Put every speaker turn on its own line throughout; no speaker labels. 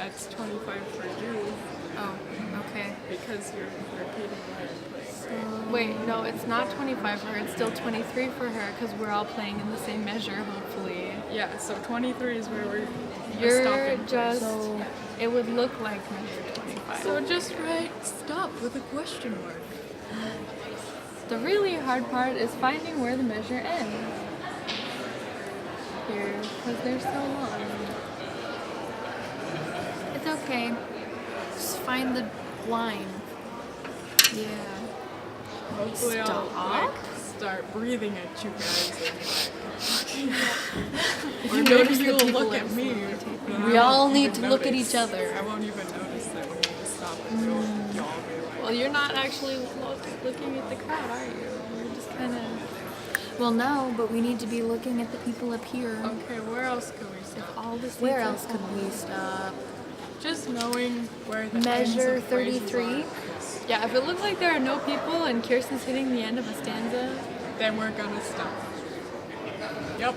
that's 25 for you.
Oh, okay.
Because you're repeating what I'm playing.
Wait, no, it's not 25 for her. It's still 23 for her because we're all playing in the same measure, hopefully.
Yeah, so 23 is where we're
You're
stopping.
just, it would look like measure 25.
So just write stop with a question mark.
The really hard part is finding where the measure ends. Here, because they're so long. It's okay. Just find the line. Yeah.
Hopefully I'll
Stop.
start breathing at you guys.
If
Or
you
maybe
notice
you'll
that people
look
are
at me. and
We
I
all
won't
need
even
to look at
notice.
each other.
I won't even notice that when you stop and you'll be like,
Well, you're not actually looking at the crowd, are you? You're just kind of... Well, no, but we need to be looking at the people up here.
okay, where else could we stop?
All the
Where else could we stop?
Just knowing where the
Measure
ends of phrases
33.
are.
Yeah, if it looks like there are no people and Kirsten's hitting the end of a stanza.
Then we're gonna stop. Yep.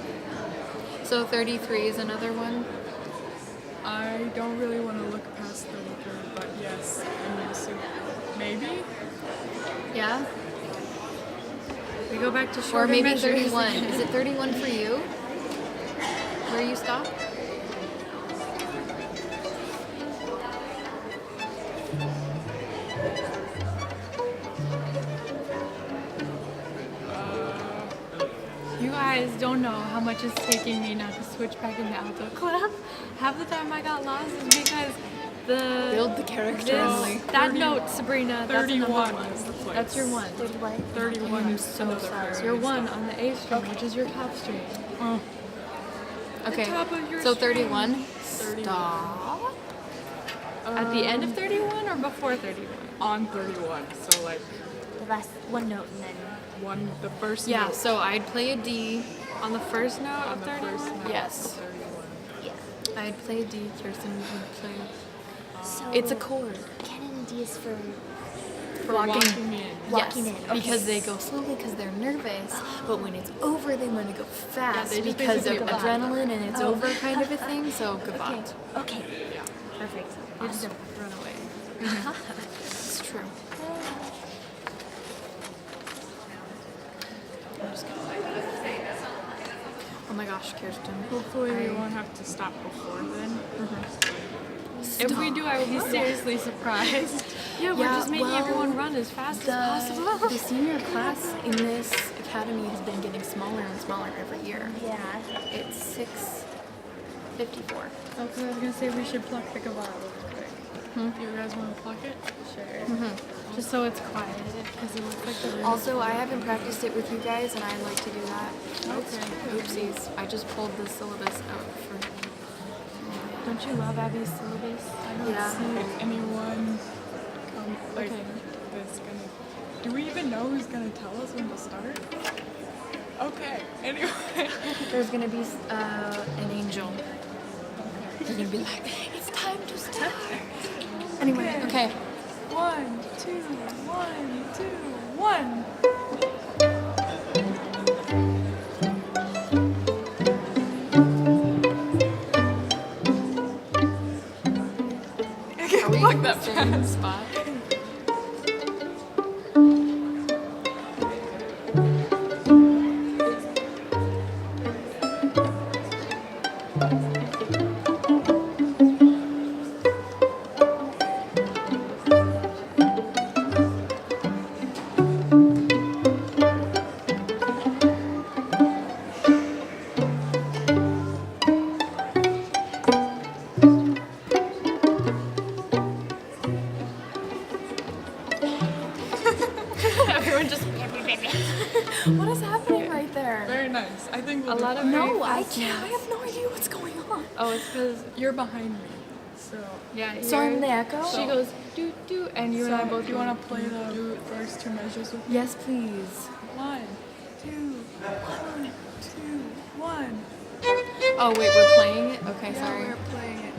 So 33 is another one.
I don't really want to look past 33, but yes, I'm gonna assume maybe.
Yeah. We go back to
Or
shorter
maybe
measures
31.
again.
Is it 31 for you? Where you stop?
You guys don't know how much it's taking me not to switch back into alto clap. Half the time I got lost is because the
Build the character only.
that note, Sabrina, that's another
31
one.
is the place.
That's your one.
31
I'm
is
so
another
sorry.
place.
Your one on the A string, which is your top string.
Oh,
Okay.
top of your
So
string.
31.
31.
Stop.
At the end of 31 or before 31?
On 31, so like
The last one note and then
the first
Yeah,
note
so I'd play a D on the first note
on
of
the
31.
first note.
Yes.
of 31.
yeah.
I'd play a D, Kirsten would play.
So
It's a chord.
Canon D is for
Walking in.
walking
Yes,
in. Okay.
because they go slowly because they're nervous, but when it's over, they want to go fast
they just
because of
basically
gavotte.
adrenaline and it's
Oh.
over kind of a thing. So
Okay.
gavotte.
Okay. Perfect.
You just run away. It's true. I'm just gonna. Oh my gosh, Kirsten.
Hopefully we won't have to stop before then.
If we do, I will be seriously surprised. Yeah, we're
Yeah,
just making
well,
everyone run as fast as possible.
The senior class in this academy has been getting smaller and smaller every year.
Yeah.
It's 654.
Okay, I was gonna say we should pluck the gavotte really quick.
Do you guys want to pluck it?
Sure. Just so it's quiet, because it looks like the room.
Also, I haven't practiced it with you guys, and I'd like to do that.
Okay.
Oopsies. I just pulled the syllabus out for.
Don't you love Abby's syllabus?
I don't
Yeah.
see anyone come like
Okay.
that's gonna. Do we even know who's gonna tell us when to start? Okay. Anyway.
There's gonna be an angel. They're gonna be like, it's time to start. Anyway, okay.
1, 2, 1, 2, 1.
Are we
Pluck that
in the
fast.
spot?
Everyone just.
What is happening right there?
Very nice. I think we'll
A
do
lot of
fine.
No,
very
I
fast
can't. I
notes.
have no idea what's going on.
Oh, it's because
You're behind me. So.
yeah.
So I'm
you're-
the echo?
She goes do do, and you and I both
do you
go,
want to play the first two measures with me?
Yes, please.
1, 2, 1, 2, 1.
Oh wait, we're playing it. Okay,
Yeah,
sorry.
we're playing it.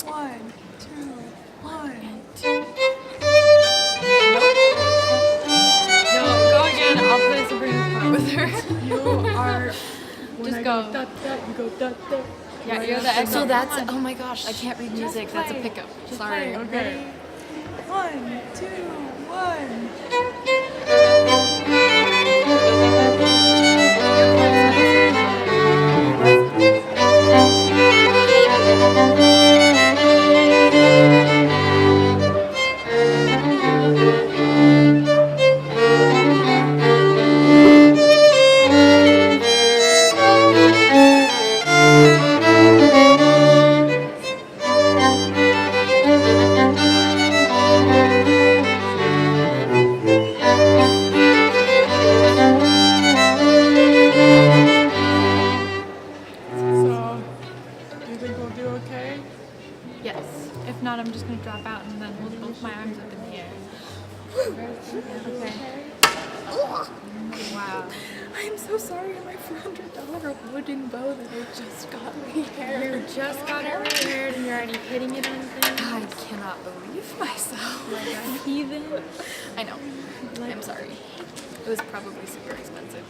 1, 2, 1.
No, go again. I'll play Sabrina's part with her.
You are. When
Just
I
go.
Da, da, you go da da.
Yeah,
Right
you have the echo.
So that's,
Come on.
oh my gosh, I can't read music. That's a
play.
pickup.
Just
Sorry.
play.
Okay.
Ready?
1, 2, 1. So, do you think we'll do okay?
Yes. If not, I'm just gonna drop out and then hold both my arms up in the air. Okay. Wow.
I'm so sorry, my $400 wooden bow that I just got repaired.
You just got it repaired and you're already hitting it on things.
I cannot believe myself.
Like a heathen.
I know. I'm sorry. It was probably super expensive.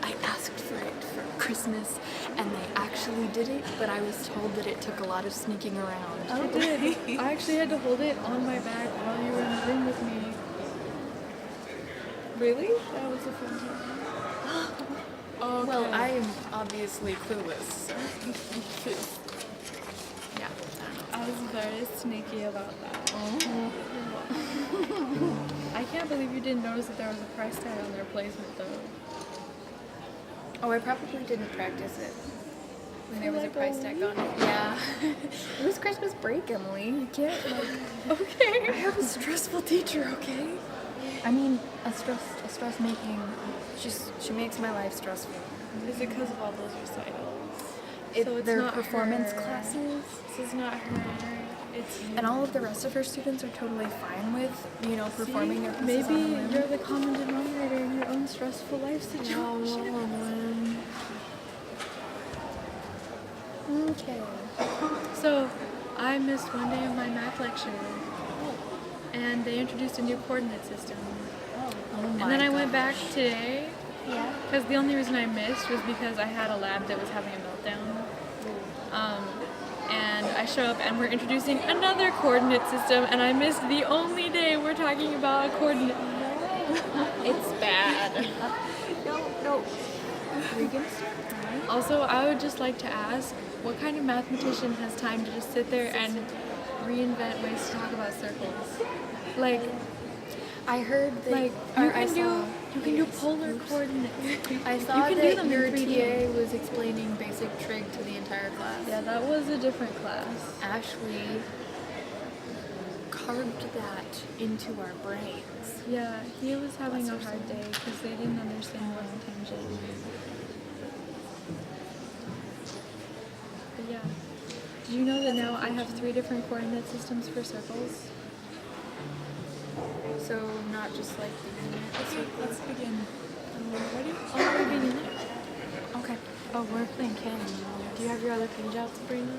I asked for it for Christmas and they actually did it, but I was told that it took a lot of sneaking around.
I did. I actually had to hold it on my back while you were in the room with me.
Really?
That was a fun time.
Okay.
Well, I am obviously clueless. Yeah,
I was very sneaky about that. I can't believe you didn't notice that there was a price tag on their placement though.
Oh, I probably didn't practice it when there was a
like
price
a
tag on it. Yeah. It was Christmas break, Emily. You can't, like...
Okay.
I have a stressful teacher, okay? I mean, a stress making... She makes my life stressful.
Is it because of all those recitals? So it's
Their
not
performance
her.
classes.
This is not her. It's you.
And all of the rest of her students are totally fine with, you know, performing their pieces
Maybe
on the room.
you're the common denominator in your own stressful life situation.
Okay.
So, I missed one day of my math lecture, and they introduced a new coordinate system.
Oh my
And then I went
gosh.
back today,
Yeah.
because the only reason I missed was because I had a lab that was having a meltdown. And I show up and we're introducing another coordinate system, and I missed the only day we're talking about a coordinate.
It's bad. No. Are you gonna start crying?
Also, I would just like to ask, what kind of mathematician has time to just sit there and reinvent ways to talk about circles? Like,
I heard that
like you can do polar coordinates.
I
You
saw
can do
that
them in
your
3D.
TA was explaining basic trig to the entire class.
Yeah, that was a different class.
Actually carved that into our brains.
Yeah, he was having a hard day because they didn't understand what tangent. But yeah. Did you know that now I have 3 different coordinate systems for circles?
So not just like the unit.
Let's begin. Ready?
Oh, we're beginning.
Okay.
Oh, we're playing canon. Do you have your other page out, Sabrina?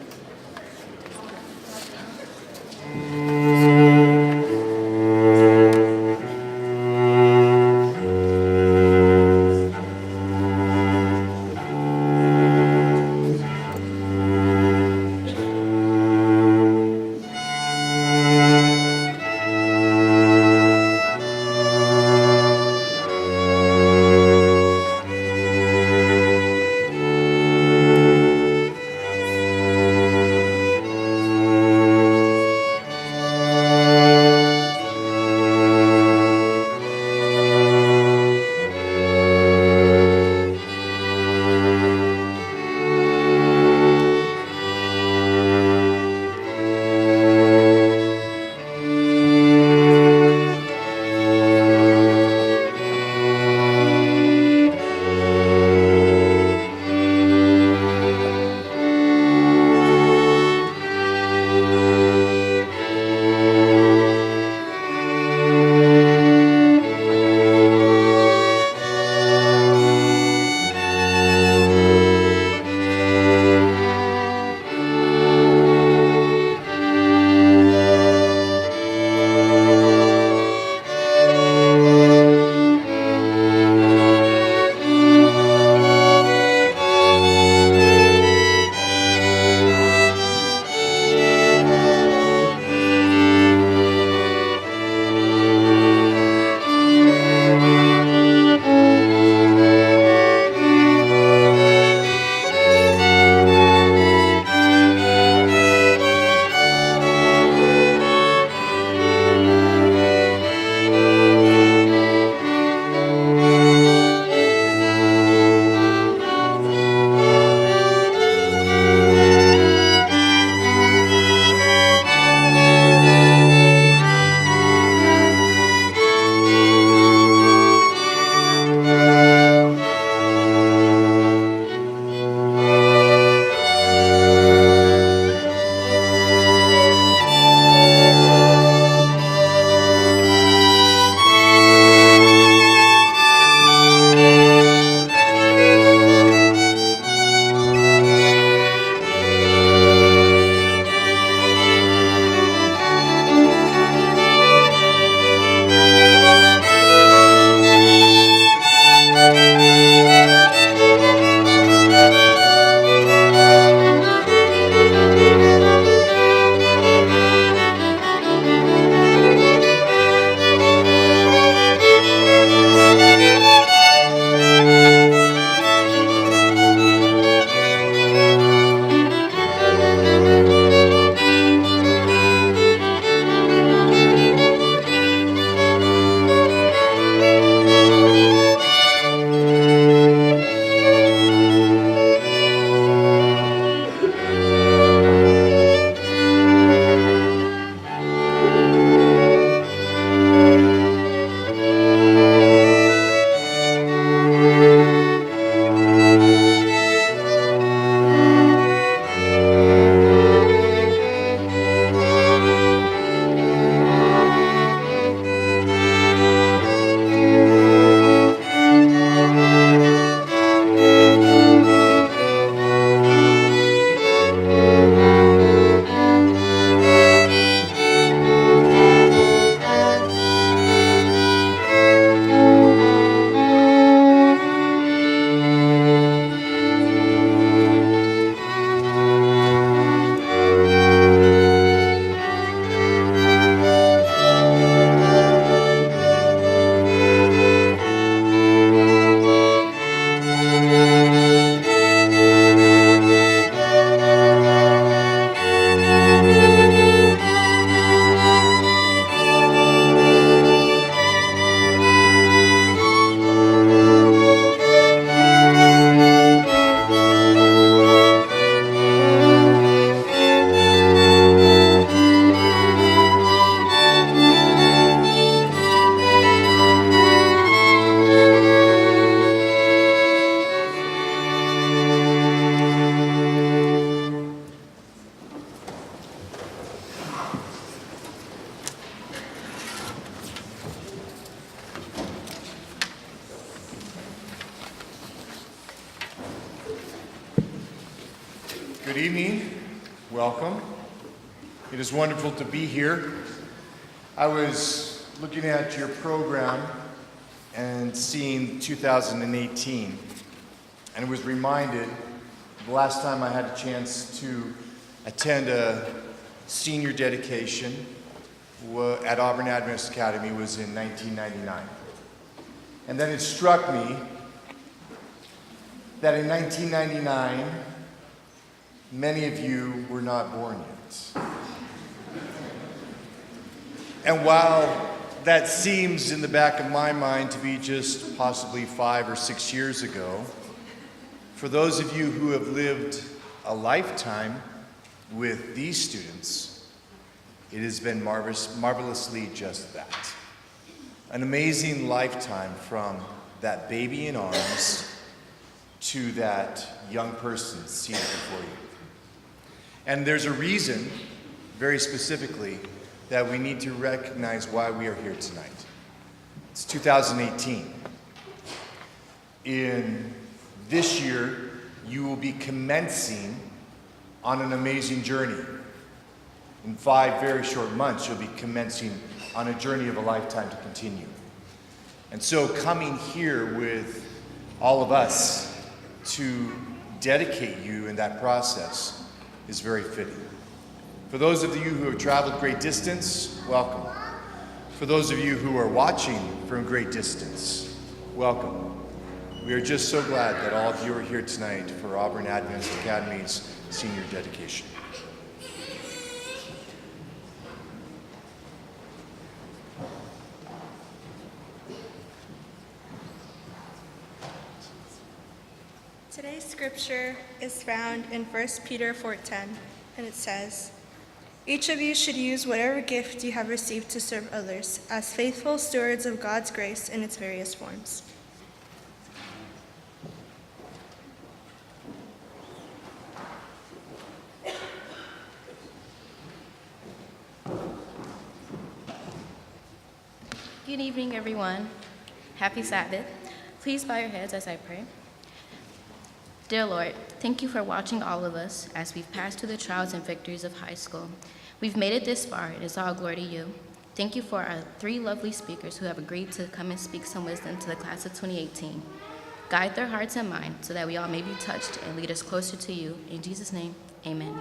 evening. Welcome. It is wonderful to be here. I was looking at your program and seeing 2018, and was reminded the last time I had a chance to attend a senior dedication at Auburn Adventist Academy was in 1999. And then it struck me that in 1999, many of you were not born yet. And while that seems in the back of my mind to be just possibly 5 or 6 years ago, for those of you who have lived a lifetime with these students, it has been marvelously just that. An amazing lifetime from that baby in arms to that young person seated before you. And there's a reason, very specifically, that we need to recognize why we are here tonight. It's 2018. In this year, you will be commencing on an amazing journey. In 5 very short months, you'll be commencing on a journey of a lifetime to continue. And so coming here with all of us to dedicate you in that process is very fitting. For those of you who have traveled great distance, welcome. For those of you who are watching from great distance, welcome. We are just so glad that all of you are here tonight for Auburn Adventist Academy's senior dedication.
Today's scripture is found in 1 Peter 4:10, and it says, "Each of you should use whatever gift you have received to serve others as faithful stewards of God's grace in its various forms."
Good evening, everyone. Happy Sabbath. Please bow your heads as I pray. Dear Lord, thank you for watching all of us as we've passed through the trials and victories of high school. We've made it this far. It is all glory to you. Thank you for our 3 lovely speakers who have agreed to come and speak some wisdom to the class of 2018. Guide their hearts and minds so that we all may be touched and lead us closer to you. In Jesus' name, amen.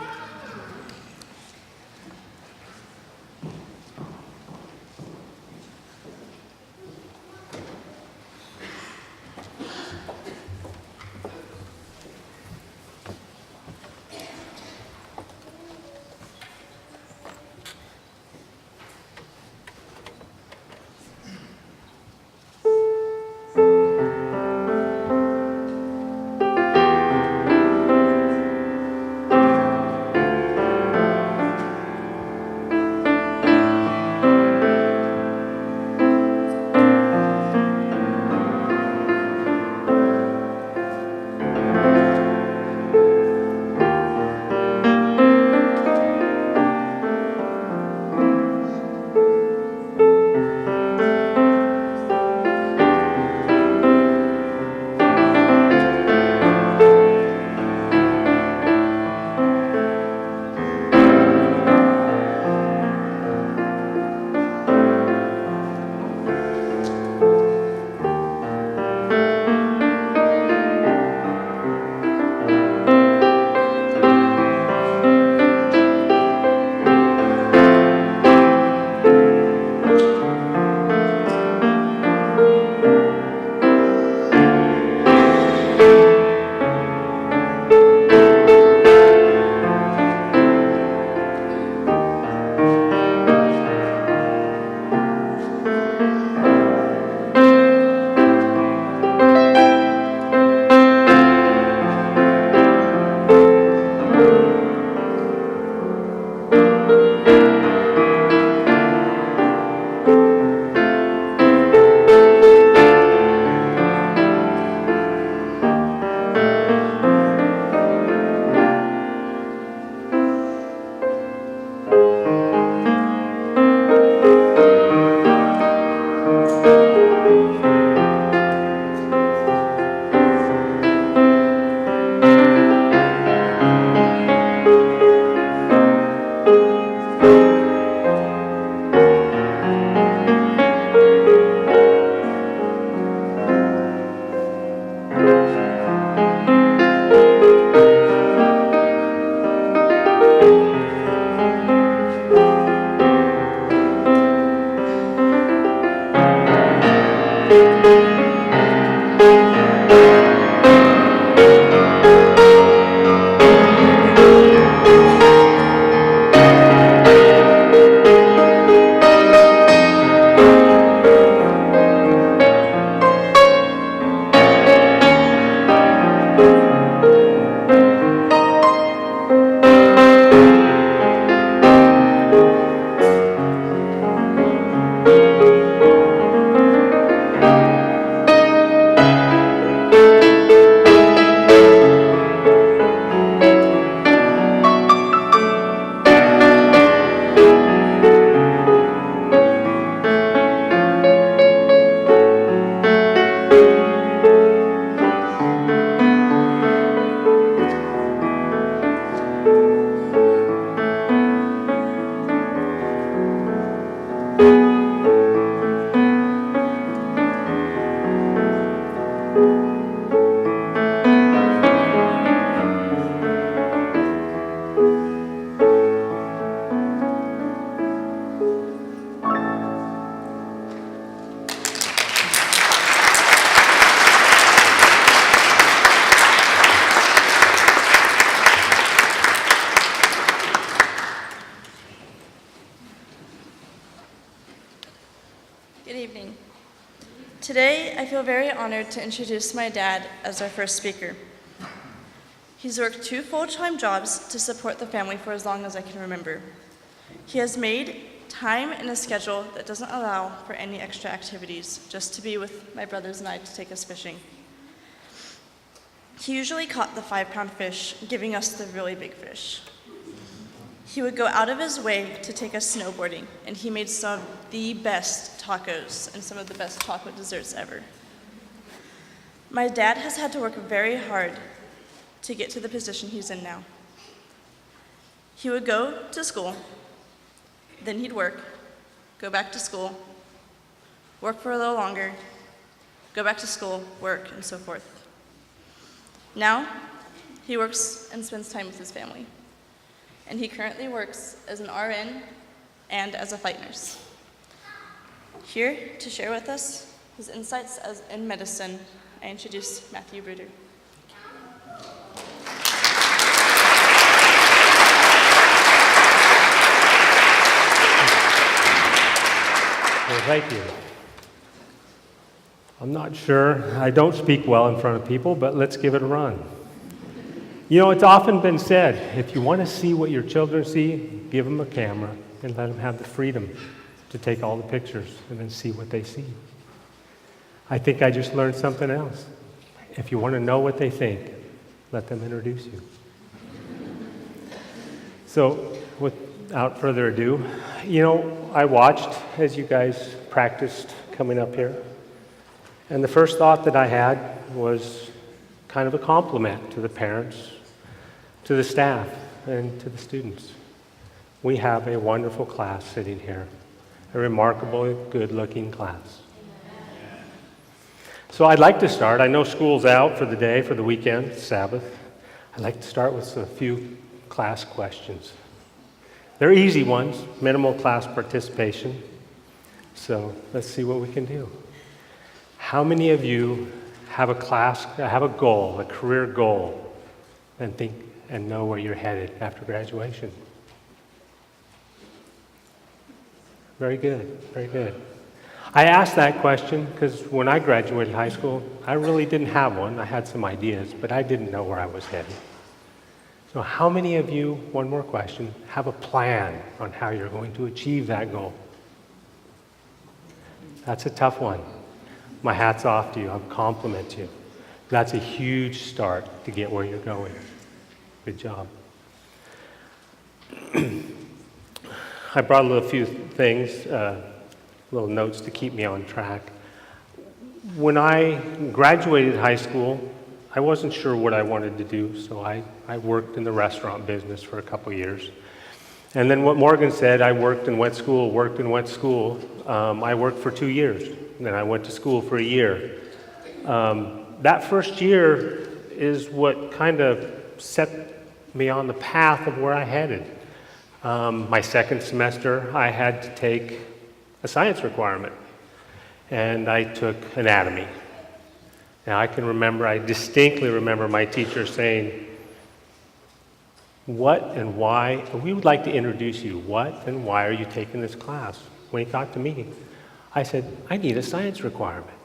evening. Today, I feel very honored to introduce my dad as our first speaker. He's worked 2 full-time jobs to support the family for as long as I can remember. He has made time in a schedule that doesn't allow for any extra activities, just to be with my brothers and I to take us fishing. He usually caught the 5-pound fish, giving us the really big fish. He would go out of his way to take us snowboarding, and he made some of the best tacos and some of the best chocolate desserts ever. My dad has had to work very hard to get to the position he's in now. He would go to school, then he'd work, go back to school, work for a little longer, go back to school, work, and so forth. Now, he works and spends time with his family. And he currently works as an RN and as a fight nurse. Here to share with us his insights in medicine, I introduce Matthew Bruder.
Well, thank you. I'm not sure. I don't speak well in front of people, but let's give it a run. You know, it's often been said, if you want to see what your children see, give them a camera and let them have the freedom to take all the pictures and then see what they see. I think I just learned something else. If you want to know what they think, let them introduce you. So, without further ado, you know, I watched as you guys practiced coming up here. And the first thought that I had was kind of a compliment to the parents, to the staff, and to the students. We have a wonderful class sitting here, a remarkably good-looking class. So I'd like to start. I know school's out for the day, for the weekend, Sabbath. I'd like to start with a few class questions. They're easy ones, minimal class participation. So let's see what we can do. How many of you have a goal, a career goal, and know where you're headed after graduation? Very good, very good. I asked that question because when I graduated high school, I really didn't have one. I had some ideas, but I didn't know where I was headed. So how many of you, one more question, have a plan on how you're going to achieve that goal? That's a tough one. My hat's off to you. I'll compliment you. That's a huge start to get where you're going. Good job. I brought a few things, little notes to keep me on track. When I graduated high school, I wasn't sure what I wanted to do, so I worked in the restaurant business for a couple years. And then what Morgan said, I worked and went to school. I worked for 2 years, and then I went to school for a year. That first year is what kind of set me on the path of where I headed. My second semester, I had to take a science requirement, and I took anatomy. Now I distinctly remember my teacher saying, what and why, we would like to introduce you. What and why are you taking this class? When he talked to me, I said, I need a science requirement.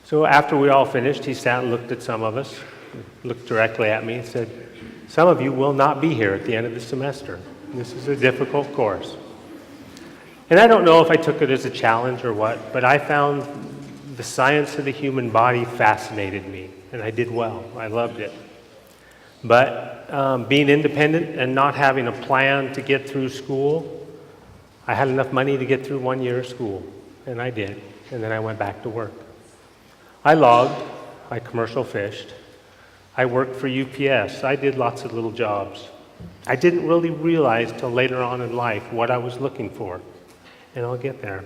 So after we all finished, he sat and looked at some of us, looked directly at me and said, some of you will not be here at the end of the semester. This is a difficult course. And I don't know if I took it as a challenge or what, but I found the science of the human body fascinated me, and I did well. I loved it. But being independent and not having a plan to get through school, I had enough money to get through 1 year of school, and I did. And then I went back to work. I logged, I commercial fished, I worked for UPS, I did lots of little jobs. I didn't really realize till later on in life what I was looking for, and I'll get there.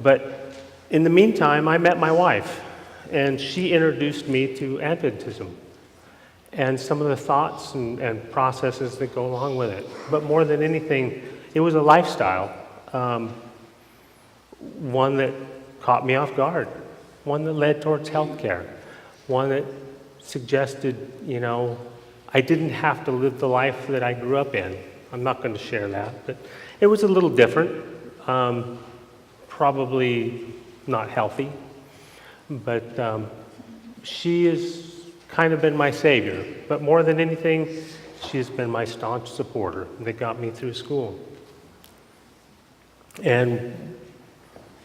But in the meantime, I met my wife, and she introduced me to Adventism and some of the thoughts and processes that go along with it. But more than anything, it was a lifestyle, one that caught me off guard, one that led towards healthcare, one that suggested, I didn't have to live the life that I grew up in. I'm not going to share that, but it was a little different. probably not healthy, but she has kind of been my savior. But more than anything, she has been my staunch supporter that got me through school. And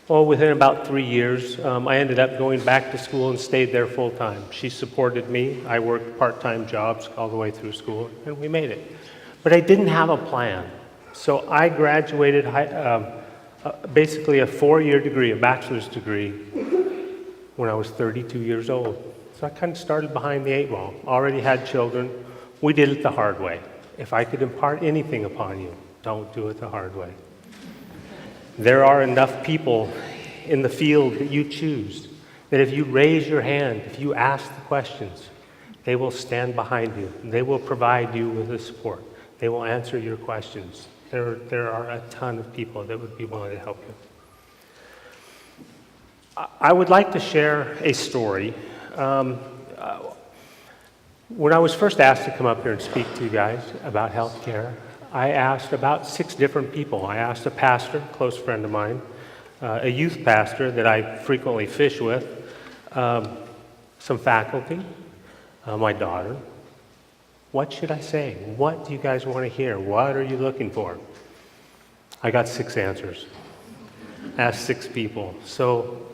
within about 3 years, I ended up going back to school and stayed there full time. She supported me. I worked part-time jobs all the way through school, and we made it. But I didn't have a plan. So I graduated basically a 4-year degree, a bachelor's degree, when I was 32 years old. So I kind of started behind the 8 ball. Already had children. We did it the hard way. If I could impart anything upon you, don't do it the hard way. There are enough people in the field that you choose that if you raise your hand, if you ask the questions, they will stand behind you. They will provide you with the support. They will answer your questions. There are a ton of people that would be willing to help you. I would like to share a story. When I was first asked to come up here and speak to you guys about healthcare, I asked about 6 different people. I asked a pastor, a close friend of mine, a youth pastor that I frequently fish with, some faculty, my daughter. What should I say? What do you guys want to hear? What are you looking for? I got 6 answers. Asked 6 people. So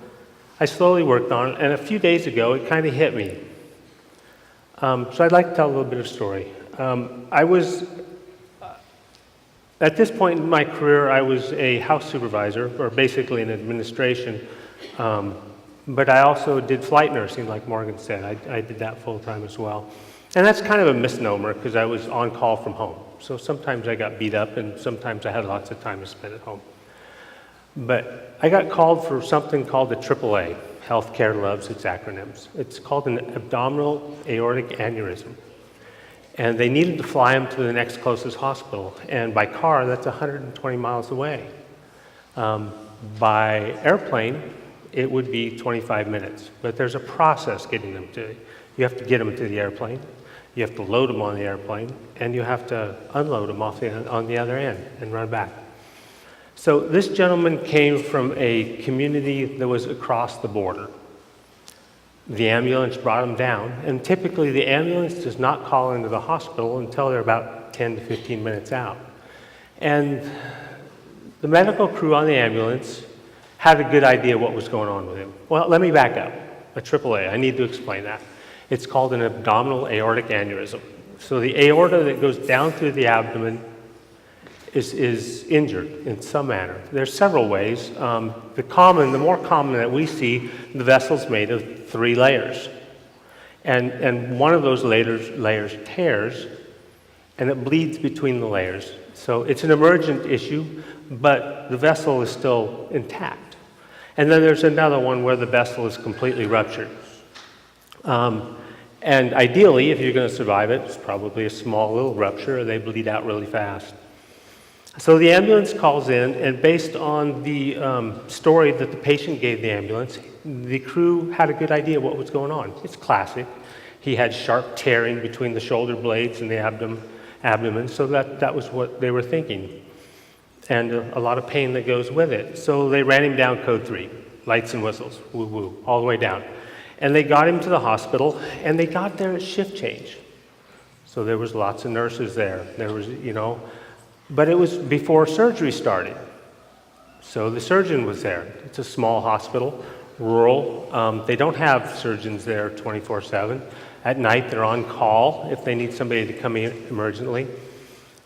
I slowly worked on it, and a few days ago, it kind of hit me. So I'd like to tell a little bit of story. At this point in my career, I was a house supervisor, or basically in administration, but I also did flight nursing, like Morgan said. I did that full time as well. And that's kind of a misnomer, because I was on call from home. So sometimes I got beat up, and sometimes I had lots of time to spend at home. But I got called for something called the AAA. Healthcare loves its acronyms. It's called an abdominal aortic aneurysm. And they needed to fly him to the next closest hospital. And by car, that's 120 miles away. By airplane, it would be 25 minutes. But there's a process getting them to. You have to get them to the airplane. You have to load them on the airplane. And you have to unload them on the other end and run back. So this gentleman came from a community that was across the border. The ambulance brought him down, and typically the ambulance does not call into the hospital until they're about 10 to 15 minutes out. And the medical crew on the ambulance had a good idea what was going on with him. Well, let me back up. A AAA, I need to explain that. It's called an abdominal aortic aneurysm. So the aorta that goes down through the abdomen is injured in some manner. There's several ways. The more common that we see, the vessel's made of 3 layers. And one of those layers tears, and it bleeds between the layers. So it's an emergent issue, but the vessel is still intact. And then there's another one where the vessel is completely ruptured. And ideally, if you're going to survive it, it's probably a small little rupture, or they bleed out really fast. So the ambulance calls in, and based on the story that the patient gave the ambulance, the crew had a good idea what was going on. It's classic. He had sharp tearing between the shoulder blades and the abdomen, so that was what they were thinking. And a lot of pain that goes with it. So they ran him down code 3, lights and whistles, woo woo, all the way down. And they got him to the hospital, and they got there at shift change. So there was lots of nurses there. There was, but it was before surgery started. So the surgeon was there. It's a small hospital, rural. They don't have surgeons there 24/7. At night, they're on call if they need somebody to come in emergently.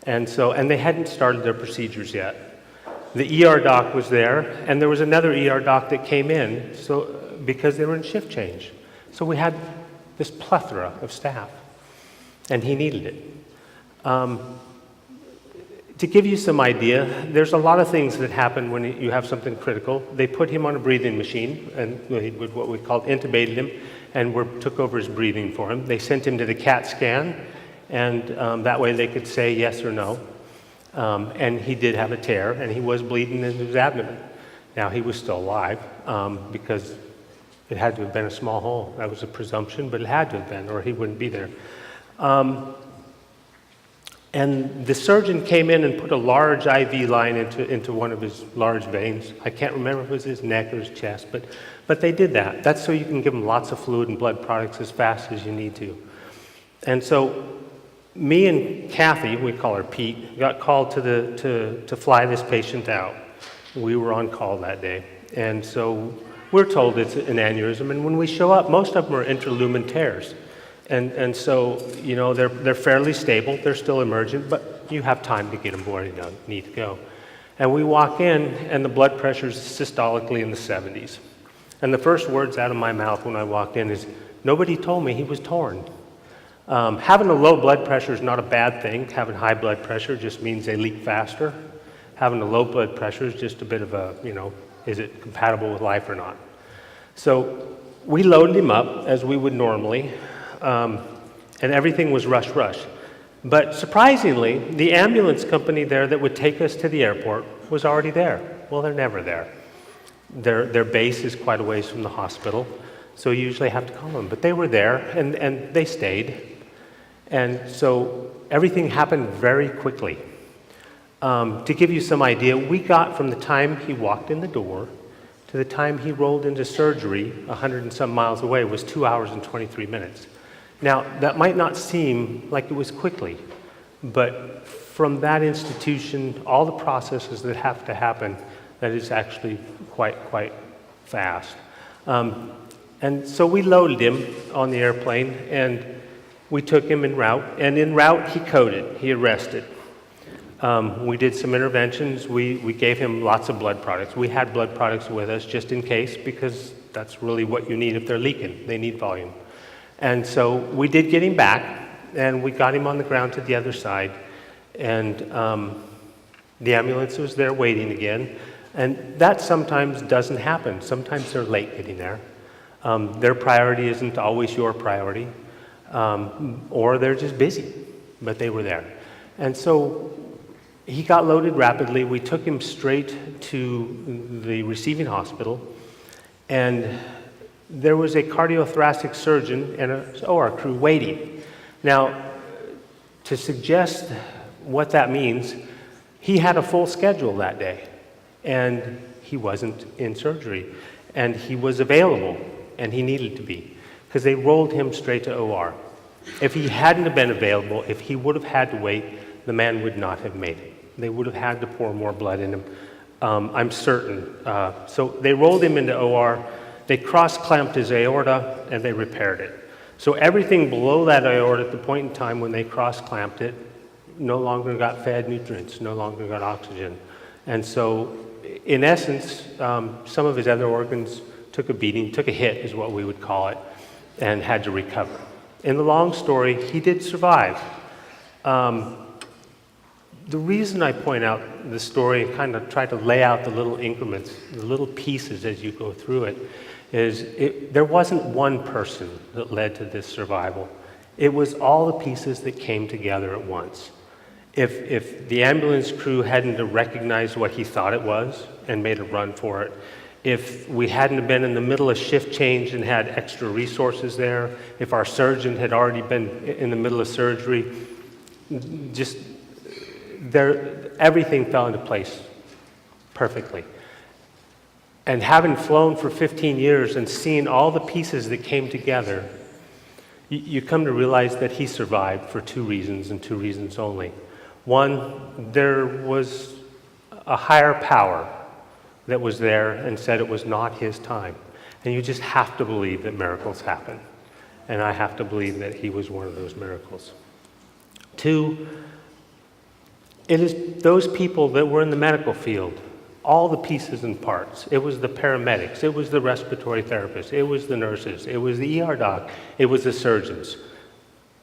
And they hadn't started their procedures yet. The ER doc was there, and there was another ER doc that came in because they were in shift change. So we had this plethora of staff, and he needed it. To give you some idea, there's a lot of things that happen when you have something critical. They put him on a breathing machine, and what we called intubated him, and took over his breathing for him. They sent him to the CAT scan, and that way they could say yes or no. And he did have a tear, and he was bleeding in his abdomen. Now, he was still alive because it had to have been a small hole. That was a presumption, but it had to have been, or he wouldn't be there. And the surgeon came in and put a large IV line into one of his large veins. I can't remember if it was his neck or his chest, but they did that. That's so you can give him lots of fluid and blood products as fast as you need to. And so me and Kathy, we call her Pete, got called to fly this patient out. We were on call that day. And so we're told it's an aneurysm, and when we show up, most of them are interlumen tears. And so, you know, they're fairly stable, they're still emergent, but you have time to get them where you need to go. And we walk in, and the blood pressure is systolically in the 70s. And the first words out of my mouth when I walked in is, "Nobody told me he was torn." Having a low blood pressure is not a bad thing. Having high blood pressure just means they leak faster. Having a low blood pressure is just a bit of a, you know, is it compatible with life or not? So we loaded him up as we would normally. And everything was rush. But surprisingly, the ambulance company there that would take us to the airport was already there. Well, they're never there. Their base is quite a ways from the hospital, so you usually have to call them. But they were there, and they stayed. And so everything happened very quickly. To give you some idea, we got from the time he walked in the door to the time he rolled into surgery, 100 and some miles away, was 2 hours and 23 minutes. Now, that might not seem like it was quickly, but from that institution, all the processes that have to happen, that is actually quite fast. And so we loaded him on the airplane, and we took him en route. And en route, he coded, he arrested. We did some interventions. We gave him lots of blood products. We had blood products with us just in case, because that's really what you need if they're leaking. They need volume. And so we did get him back, and we got him on the ground to the other side, and the ambulance was there waiting again. And that sometimes doesn't happen. Sometimes they're late getting there. Their priority isn't always your priority, or they're just busy, but they were there. And so he got loaded rapidly. We took him straight to the receiving hospital, and there was a cardiothoracic surgeon and an OR crew waiting. Now, to suggest what that means, he had a full schedule that day, and he wasn't in surgery, and he was available, and he needed to be, because they rolled him straight to OR. If he hadn't have been available, if he would have had to wait, the man would not have made it. They would have had to pour more blood in him, I'm certain. So they rolled him into OR. They cross-clamped his aorta, and they repaired it. So everything below that aorta at the point in time when they cross-clamped it no longer got fed nutrients, no longer got oxygen. And so, in essence, some of his other organs took a beating, took a hit is what we would call it, and had to recover. In the long story, he did survive. The reason I point out the story and kind of try to lay out the little increments, the little pieces as you go through it, is there wasn't one person that led to this survival. It was all the pieces that came together at once. If the ambulance crew hadn't recognized what he thought it was and made a run for it, if we hadn't been in the middle of shift change and had extra resources there, if our surgeon had already been in the middle of surgery, everything fell into place perfectly. And having flown for 15 years and seen all the pieces that came together, you come to realize that he survived for two reasons, and two reasons only. One, there was a higher power that was there and said it was not his time. And you just have to believe that miracles happen. And I have to believe that he was one of those miracles. Two, it is those people that were in the medical field, all the pieces and parts. It was the paramedics, it was the respiratory therapists, it was the nurses, it was the ER doc, it was the surgeons.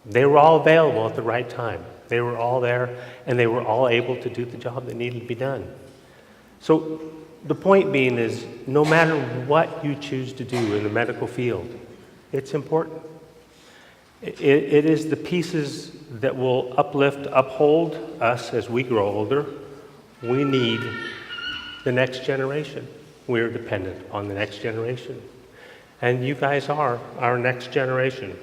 They were all available at the right time. They were all there, and they were all able to do the job that needed to be done. So the point being is, no matter what you choose to do in the medical field, it's important. It is the pieces that will uplift, uphold us as we grow older. We need the next generation. We're dependent on the next generation. And you guys are our next generation.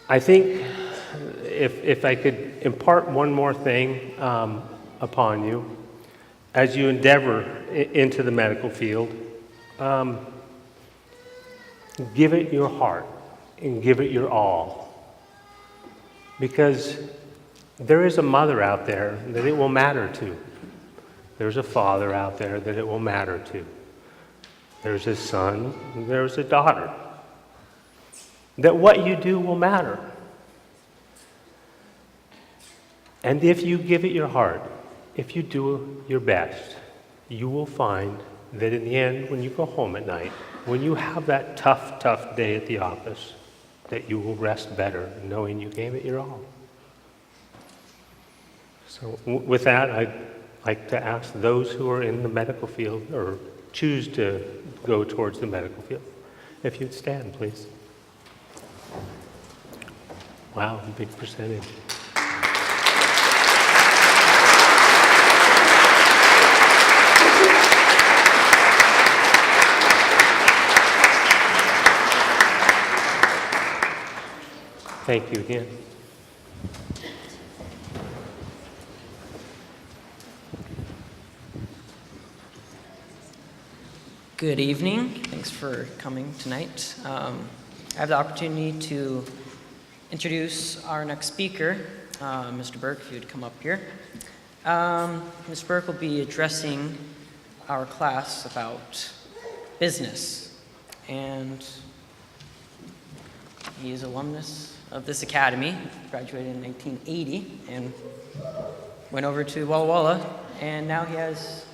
I think if I could impart one more thing upon you, as you endeavor into the medical field, give it your heart and give it your all. Because there is a mother out there that it will matter to. There's a father out there that it will matter to. There's a son, there's a daughter. That what you do will matter. And if you give it your heart, if you do your best, you will find that in the end, when you go home at night, when you have that tough day at the office, that you will rest better knowing you gave it your all. So with that, I'd like to ask those who are in the medical field or choose to go towards the medical field, if you'd stand, please. Wow, big percentage. Thank you again.
Good evening. Thanks for coming tonight. I have the opportunity to introduce our next speaker, Mr. Burke, if you would come up here. Mr. Burke will be addressing our class about business, and he is alumnus of this academy, graduated in 1980, and went over to Walla Walla, and now he has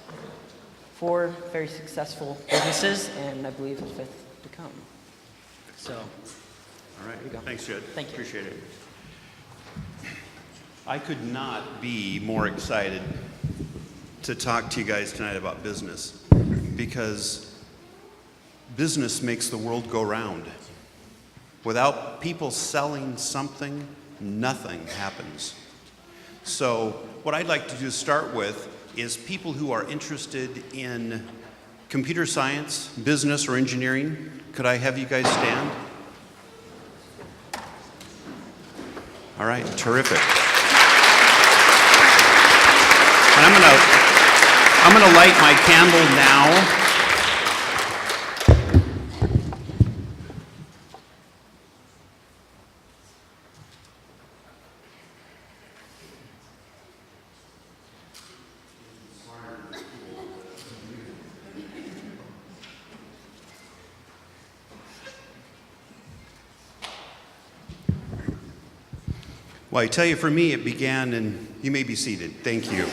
4 very successful businesses, and I believe a 5th to come. So,
all right.
There you go.
Thanks, Jed.
Thank you.
Appreciate it. I could not be more excited to talk to you guys tonight about business, because business makes the world go round. Without people selling something, nothing happens. So what I'd like to do to start with is people who are interested in computer science, business, or engineering. Could I have you guys stand? All right, terrific. And I'm gonna light my candle now. Well, I tell you, for me, it began, and you may be seated. Thank you.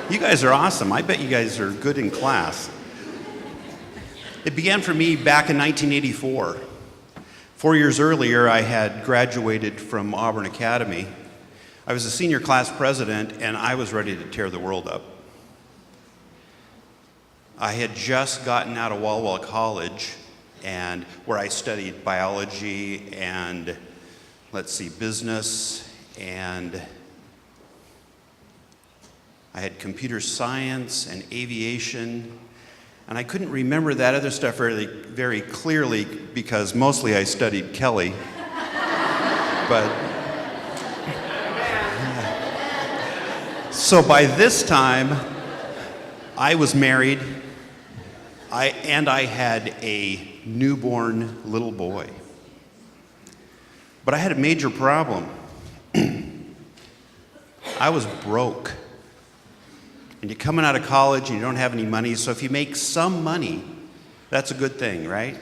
You guys are awesome. I bet you guys are good in class. It began for me back in 1984. 4 years earlier, I had graduated from Auburn Academy. I was a senior class president, and I was ready to tear the world up. I had just gotten out of Walla Walla College, and where I studied biology and business, and I had computer science and aviation, and I couldn't remember that other stuff very clearly because mostly I studied Kelly. But so by this time, I was married, and I had a newborn little boy. But I had a major problem. I was broke. And you're coming out of college and you don't have any money, so if you make some money, that's a good thing, right?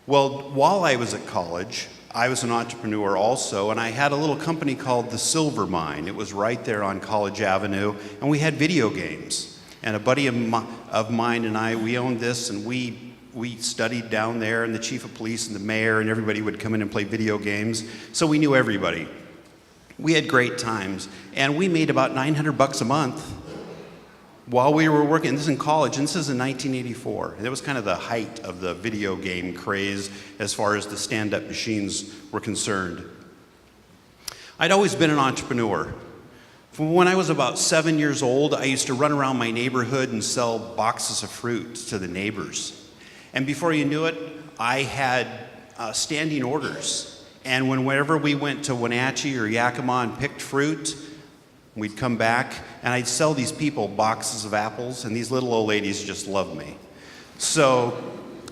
Well, while I was at college, I was an entrepreneur also, and I had a little company called the Silver Mine. It was right there on College Avenue, and we had video games. And a buddy of mine and I, we owned this, and we studied down there, and the chief of police and the mayor and everybody would come in and play video games. So we knew everybody. We had great times, and we made about $900 a month while we were working. This is in college, and this is in 1984. And it was kind of the height of the video game craze as far as the stand-up machines were concerned. I'd always been an entrepreneur. From when I was about 7 years old, I used to run around my neighborhood and sell boxes of fruit to the neighbors. And before you knew it, I had standing orders. And whenever we went to Wenatchee or Yakima and picked fruit, we'd come back and I'd sell these people boxes of apples, and these little old ladies just loved me. So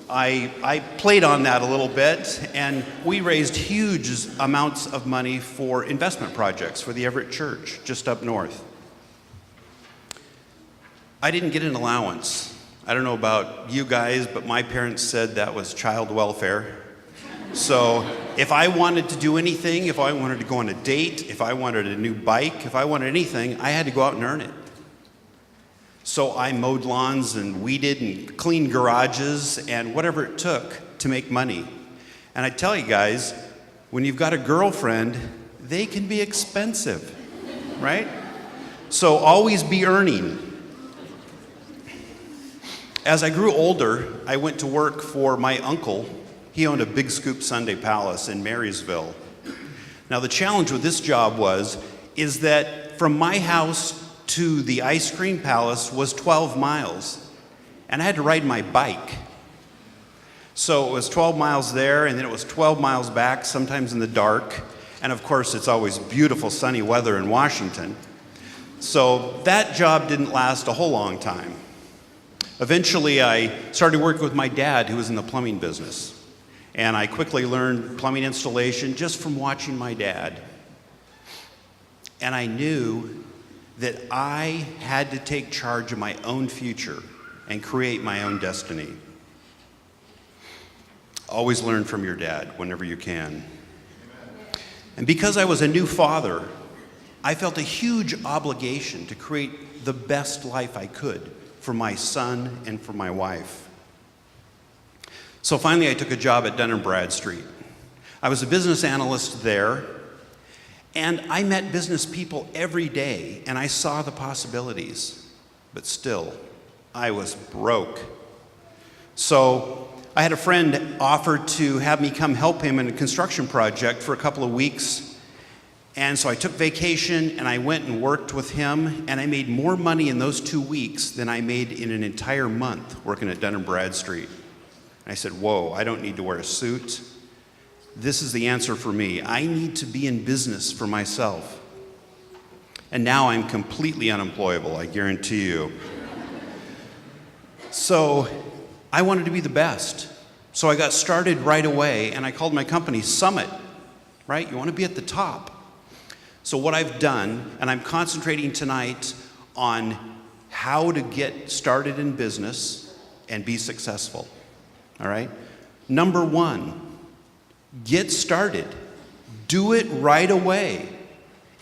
I played on that a little bit, and we raised huge amounts of money for investment projects for the Everett Church just up north. I didn't get an allowance. I don't know about you guys, but my parents said that was child welfare. So if I wanted to do anything, if I wanted to go on a date, if I wanted a new bike, if I wanted anything, I had to go out and earn it. So I mowed lawns and weeded and cleaned garages and whatever it took to make money. And I tell you guys, when you've got a girlfriend, they can be expensive, right? So always be earning. As I grew older, I went to work for my uncle. He owned a Big Scoop Sunday Palace in Marysville. Now the challenge with this job is that from my house to the ice cream palace was 12 miles, and I had to ride my bike. So it was 12 miles there, and then it was 12 miles back, sometimes in the dark, and of course it's always beautiful sunny weather in Washington. So that job didn't last a whole long time. Eventually I started working with my dad, who was in the plumbing business. And I quickly learned plumbing installation just from watching my dad. And I knew that I had to take charge of my own future and create my own destiny. Always learn from your dad whenever you can. And because I was a new father, I felt a huge obligation to create the best life I could for my son and for my wife. So finally, I took a job at Dun & Bradstreet. I was a business analyst there, and I met business people every day, and I saw the possibilities. But still, I was broke. So I had a friend offer to have me come help him in a construction project for a couple of weeks. And so I took vacation, and I went and worked with him, and I made more money in those 2 weeks than I made in an entire month working at Dun & Bradstreet. I said, whoa, I don't need to wear a suit. This is the answer for me. I need to be in business for myself. And now I'm completely unemployable, I guarantee you. So I wanted to be the best. So I got started right away, and I called my company Summit, right? You want to be at the top. So what I've done, and I'm concentrating tonight on how to get started in business and be successful. All right? Number one, get started. Do it right away.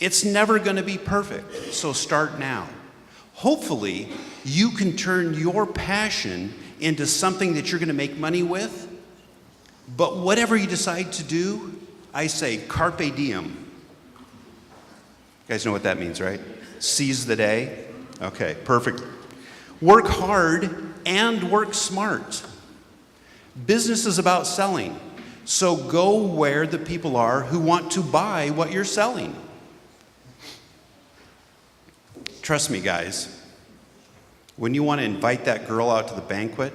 It's never going to be perfect, so start now. Hopefully, you can turn your passion into something that you're going to make money with. But whatever you decide to do, I say carpe diem. You guys know what that means, right? Seize the day. Okay, perfect. Work hard and work smart. Business is about selling, so go where the people are who want to buy what you're selling. Trust me, guys, when you want to invite that girl out to the banquet,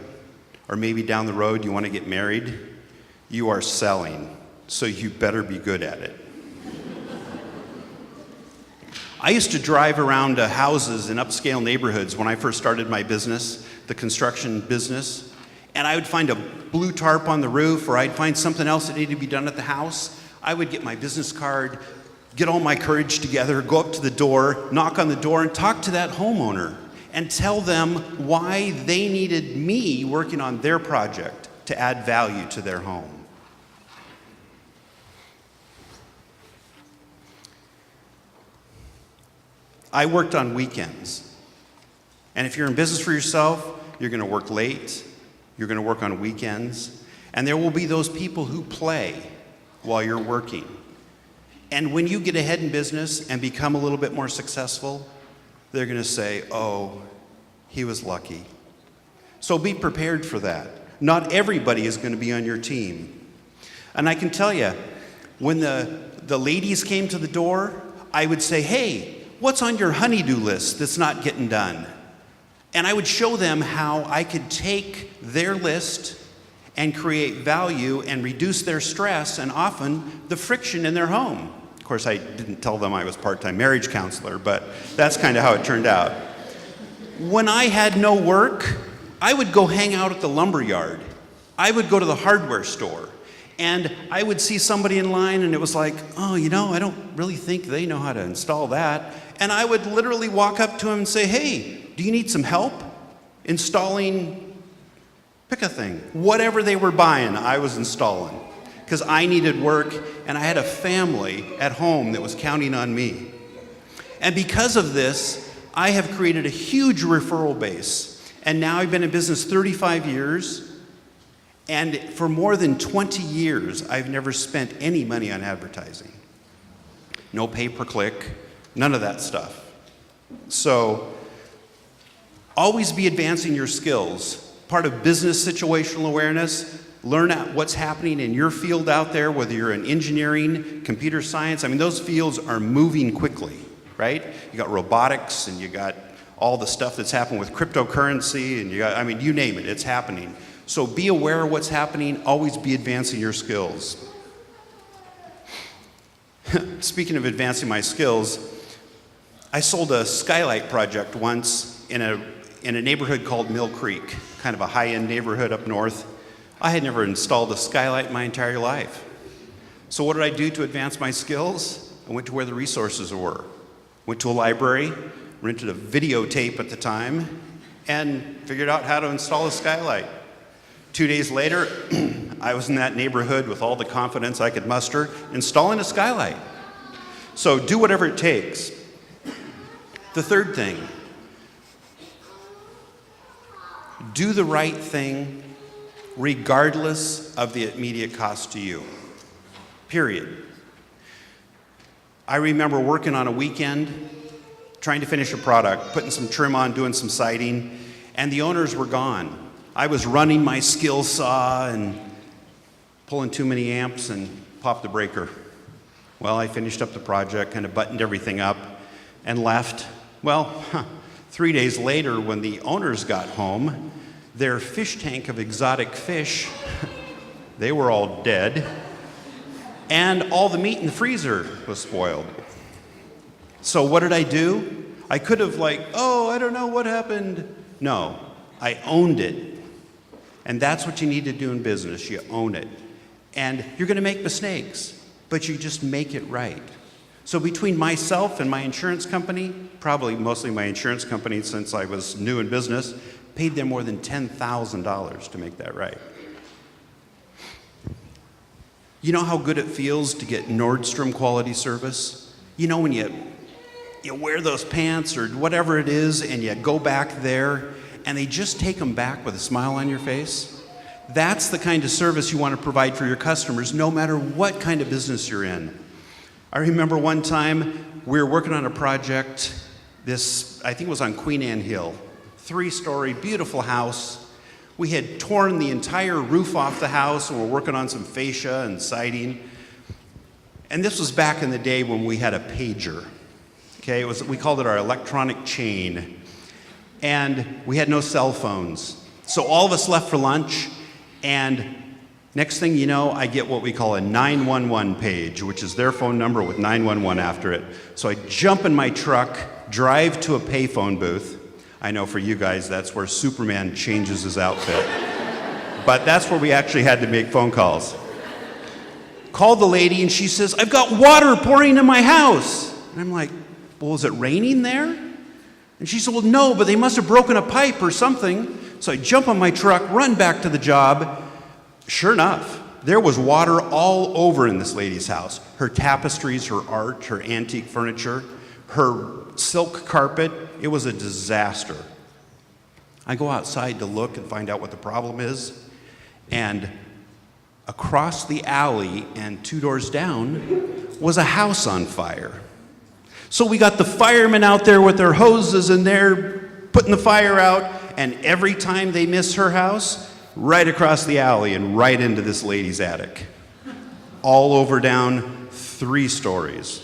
or maybe down the road you want to get married, you are selling, so you better be good at it. I used to drive around houses in upscale neighborhoods when I first started my business, the construction business. And I would find a blue tarp on the roof, or I'd find something else that needed to be done at the house. I would get my business card, get all my courage together, go up to the door, knock on the door, and talk to that homeowner and tell them why they needed me working on their project to add value to their home. I worked on weekends. And if you're in business for yourself, you're going to work late. You're going to work on weekends, and there will be those people who play while you're working. And when you get ahead in business and become a little bit more successful, they're going to say, oh, he was lucky. So be prepared for that. Not everybody is going to be on your team. And I can tell you, when the ladies came to the door, I would say, hey, what's on your honey-do list that's not getting done? And I would show them how I could take their list and create value and reduce their stress and often the friction in their home. Of course, I didn't tell them I was part-time marriage counselor, but that's kind of how it turned out. When I had no work, I would go hang out at the lumber yard. I would go to the hardware store, and I would see somebody in line, and it was like, oh, you know, I don't really think they know how to install that. And I would literally walk up to him and say, hey, do you need some help installing, pick a thing, whatever they were buying, I was installing, because I needed work, and I had a family at home that was counting on me. And because of this, I have created a huge referral base. And now I've been in business 35 years, and for more than 20 years, I've never spent any money on advertising. No pay-per-click, none of that stuff. So, always be advancing your skills. Part of business situational awareness, learn what's happening in your field out there, whether you're in engineering, computer science. I mean, those fields are moving quickly, right? You got robotics, and you got all the stuff that's happened with cryptocurrency, and I mean, you name it, it's happening. So be aware of what's happening, always be advancing your skills. Speaking of advancing my skills, I sold a skylight project once in a neighborhood called Mill Creek, kind of a high-end neighborhood up north. I had never installed a skylight in my entire life. So what did I do to advance my skills? I went to where the resources were. Went to a library, rented a videotape at the time, and figured out how to install a skylight. 2 days later, I was in that neighborhood with all the confidence I could muster, installing a skylight. So do whatever it takes. The third thing, do the right thing regardless of the immediate cost to you. Period. I remember working on a weekend, trying to finish a product, putting some trim on, doing some siding, and the owners were gone. I was running my skill saw and pulling too many amps and popped the breaker. Well, I finished up the project, kind of buttoned everything up, and left. Well, 3 days later, when the owners got home, their fish tank of exotic fish, they were all dead, and all the meat in the freezer was spoiled. So what did I do? I could have oh, I don't know what happened. No, I owned it. And that's what you need to do in business. You own it. And you're going to make mistakes, but you just make it right. So between myself and my insurance company, probably mostly my insurance company since I was new in business, paid them more than $10,000 to make that right. You know how good it feels to get Nordstrom quality service? You know when you wear those pants or whatever it is and you go back there and they just take them back with a smile on your face? That's the kind of service you want to provide for your customers no matter what kind of business you're in. I remember one time we were working on a project, I think it was on Queen Anne Hill, 3-story, beautiful house. We had torn the entire roof off the house and we're working on some fascia and siding. And this was back in the day when we had a pager. Okay, we called it our electronic chain. And we had no cell phones. So all of us left for lunch, and next thing you know, I get what we call a 911 page, which is their phone number with 911 after it. So I jump in my truck, drive to a payphone booth. I know for you guys, that's where Superman changes his outfit. But that's where we actually had to make phone calls. Called the lady, and she says, I've got water pouring in my house. And I'm like, well, is it raining there? And she said, well, no, but they must have broken a pipe or something. So I jump on my truck, run back to the job. Sure enough, there was water all over in this lady's house. Her tapestries, her art, her antique furniture, her silk carpet. It was a disaster. I go outside to look and find out what the problem is. And across the alley and 2 doors down was a house on fire. So we got the firemen out there with their hoses and they're putting the fire out, and every time they miss her house, right across the alley and right into this lady's attic. All over down 3 stories.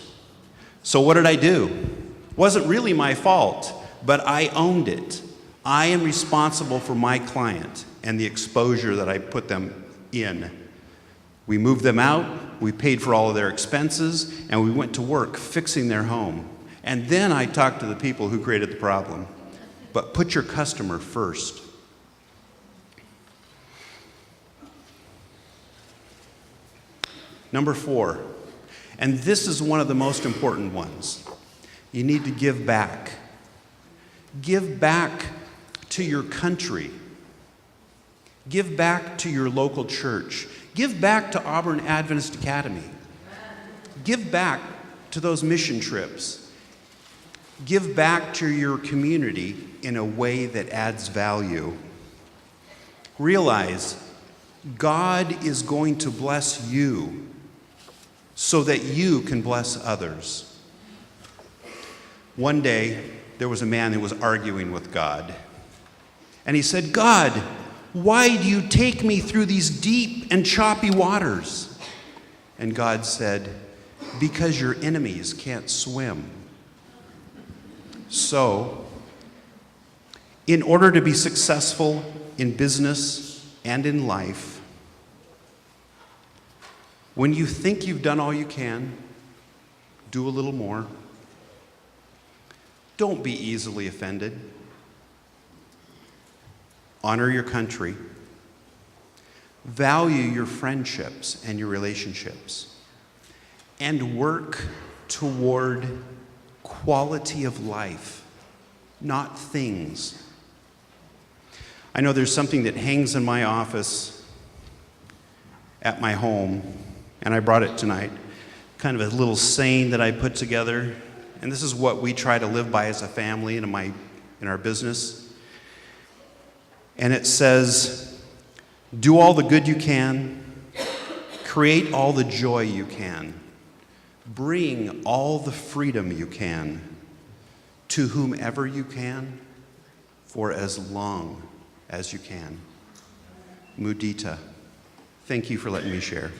So what did I do? Wasn't really my fault, but I owned it. I am responsible for my client and the exposure that I put them in. We moved them out, we paid for all of their expenses, and we went to work fixing their home. And then I talked to the people who created the problem. But put your customer first. Number 4, and this is one of the most important ones. You need to give back. Give back to your country. Give back to your local church. Give back to Auburn Adventist Academy. Give back to those mission trips. Give back to your community in a way that adds value. Realize God is going to bless you so that you can bless others. One day, there was a man who was arguing with God. And he said, "God, why do you take me through these deep and choppy waters?" And God said, "Because your enemies can't swim." So, in order to be successful in business and in life, when you think you've done all you can, do a little more. Don't be easily offended. Honor your country. Value your friendships and your relationships. And work toward quality of life, not things. I know there's something that hangs in my office at my home, and I brought it tonight. Kind of a little saying that I put together, and this is what we try to live by as a family and in our business. And it says, "Do all the good you can, create all the joy you can, bring all the freedom you can, to whomever you can, for as long as you can." Mudita. Thank you for letting me share.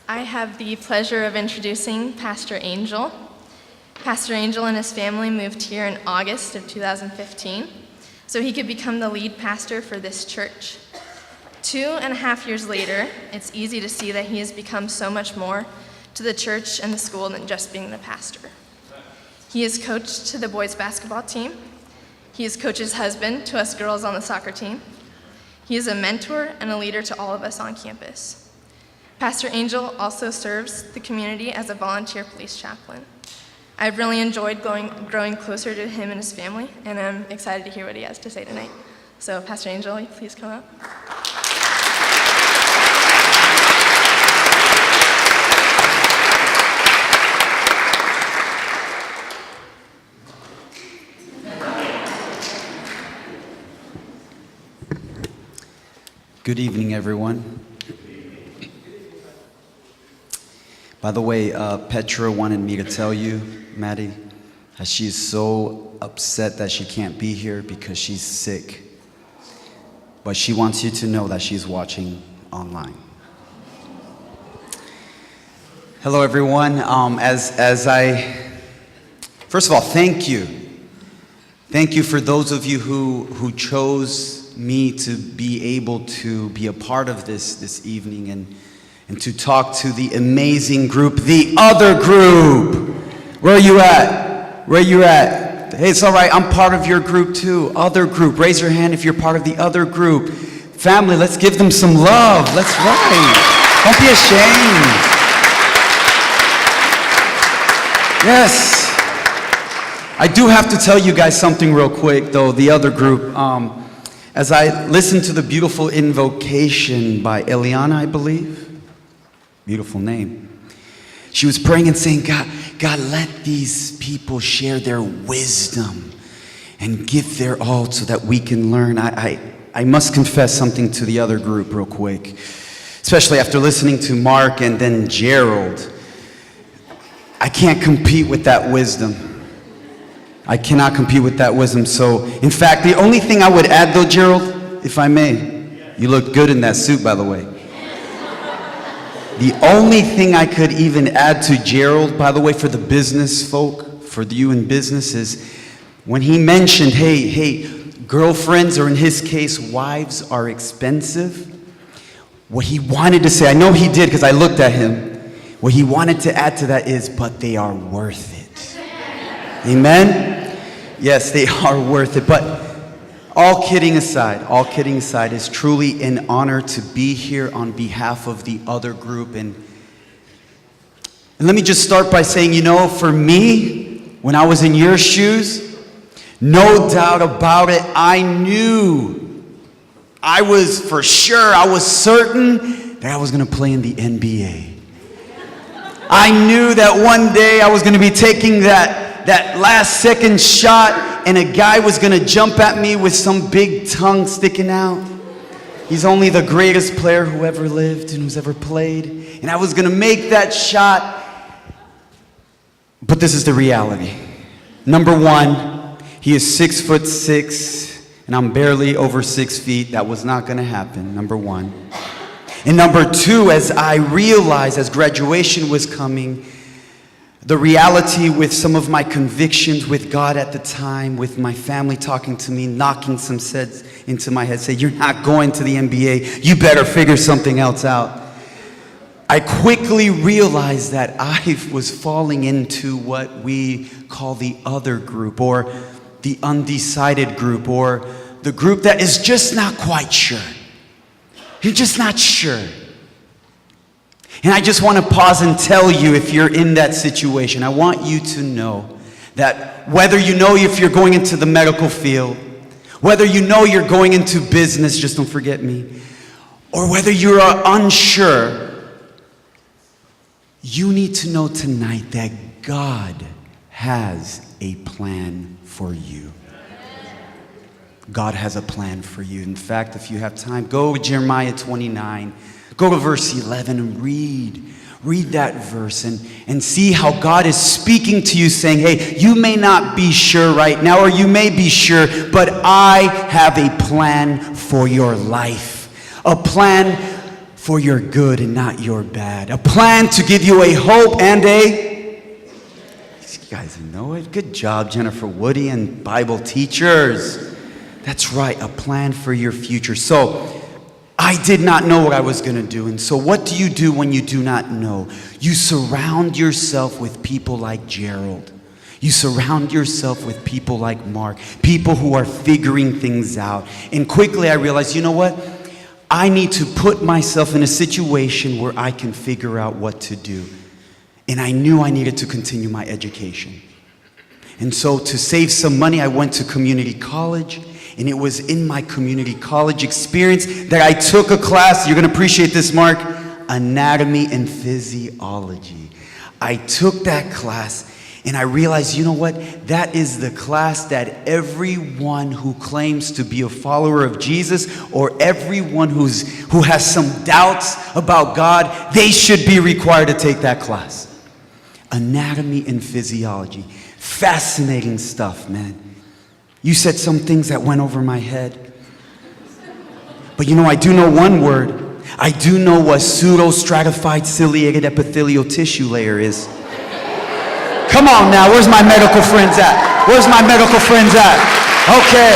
I have the pleasure of introducing Pastor Angel. Pastor Angel and his family moved here in August of 2015, so he could become the lead pastor for this church. 2.5 years later, it's easy to see that he has become so much more to the church and the school than just being the pastor. He is coach to the boys' basketball team. He is coach's husband to us girls on the soccer team. He is a mentor and a leader to all of us on campus. Pastor Angel also serves the community as a volunteer police chaplain. I've really enjoyed growing closer to him and his family, and I'm excited to hear what he has to say tonight. So, Pastor Angel, please come up.
Good evening, everyone. By the way, Petra wanted me to tell you, Maddie, that she's so upset that she can't be here because she's sick. But she wants you to know that she's watching online. Hello, everyone. First of all, thank you. Thank you for those of you who chose me to be able to be a part of this evening and to talk to the amazing group, the other group. Where are you at? Where are you at? Hey, it's all right. I'm part of your group too. Other group. Raise your hand if you're part of the other group. Family, let's give them some love. Let's right. Don't be ashamed. Yes. I do have to tell you guys something real quick, though, the other group. As I listened to the beautiful invocation by Eliana, I believe. Beautiful name. She was praying and saying, God, let these people share their wisdom and give their all so that we can learn. I must confess something to the other group real quick, especially after listening to Mark and then Gerald. I can't compete with that wisdom. I cannot compete with that wisdom. So, in fact, the only thing I would add, though, Gerald, if I may, You look good in that suit, by the way. The only thing I could even add to Gerald, by the way, for the business folk, for you in business, is when he mentioned, hey, girlfriends, or in his case, wives are expensive, what he wanted to say, I know he did because I looked at him, what he wanted to add to that is, but they are worth it. Amen? Yes, they are worth it. But all kidding aside, it's truly an honor to be here on behalf of the other group. And let me just start by saying, for me, when I was in your shoes, no doubt about it, I was certain that I was going to play in the NBA. I knew that one day I was going to be taking that last second shot, and a guy was going to jump at me with some big tongue sticking out. He's only the greatest player who ever lived and who's ever played. And I was going to make that shot. But this is the reality. Number one, he is 6'6", and I'm barely over 6 feet. That was not going to happen, number one. And number two, as I realized as graduation was coming, the reality with some of my convictions with God at the time, with my family talking to me, knocking some sense into my head, say, you're not going to the NBA, you better figure something else out. I quickly realized that I was falling into what we call the other group, or the undecided group, or the group that is just not quite sure. You're just not sure. And I just want to pause and tell you, if you're in that situation, I want you to know that whether you know if you're going into the medical field, whether you know you're going into business, just don't forget me, or whether you're unsure, you need to know tonight that God has a plan for you. God has a plan for you. In fact, if you have time, go to Jeremiah 29. Go to verse 11 and read that verse and see how God is speaking to you, saying, hey, you may not be sure right now, or you may be sure, but I have a plan for your life. A plan for your good and not your bad. A plan to give you a hope and you guys know it. Good job, Jennifer Woody and Bible teachers. That's right, a plan for your future. So, I did not know what I was going to do. And so what do you do when you do not know? You surround yourself with people like Gerald. You surround yourself with people like Mark, people who are figuring things out. And quickly I realized, you know what? I need to put myself in a situation where I can figure out what to do. And I knew I needed to continue my education. And so to save some money, I went to community college. And it was in my community college experience that I took a class, you're going to appreciate this, Mark, Anatomy and Physiology. I took that class and I realized, you know what? That is the class that everyone who claims to be a follower of Jesus, or everyone who has some doubts about God, they should be required to take that class. Anatomy and Physiology. Fascinating stuff, man. You said some things that went over my head. But I do know one word. I do know what pseudostratified ciliated epithelial tissue layer is. Come on now, where's my medical friends at? Okay.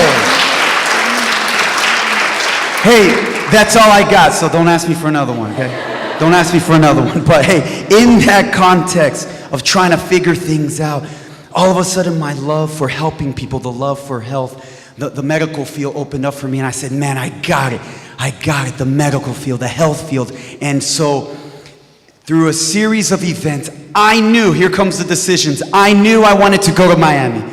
Hey, that's all I got, so don't ask me for another one, okay? Don't ask me for another one. But hey, in that context of trying to figure things out, all of a sudden, my love for helping people, the love for health, the medical field opened up for me. And I said, man, I got it, the medical field, the health field. And so through a series of events, I knew, here comes the decisions, I knew I wanted to go to Miami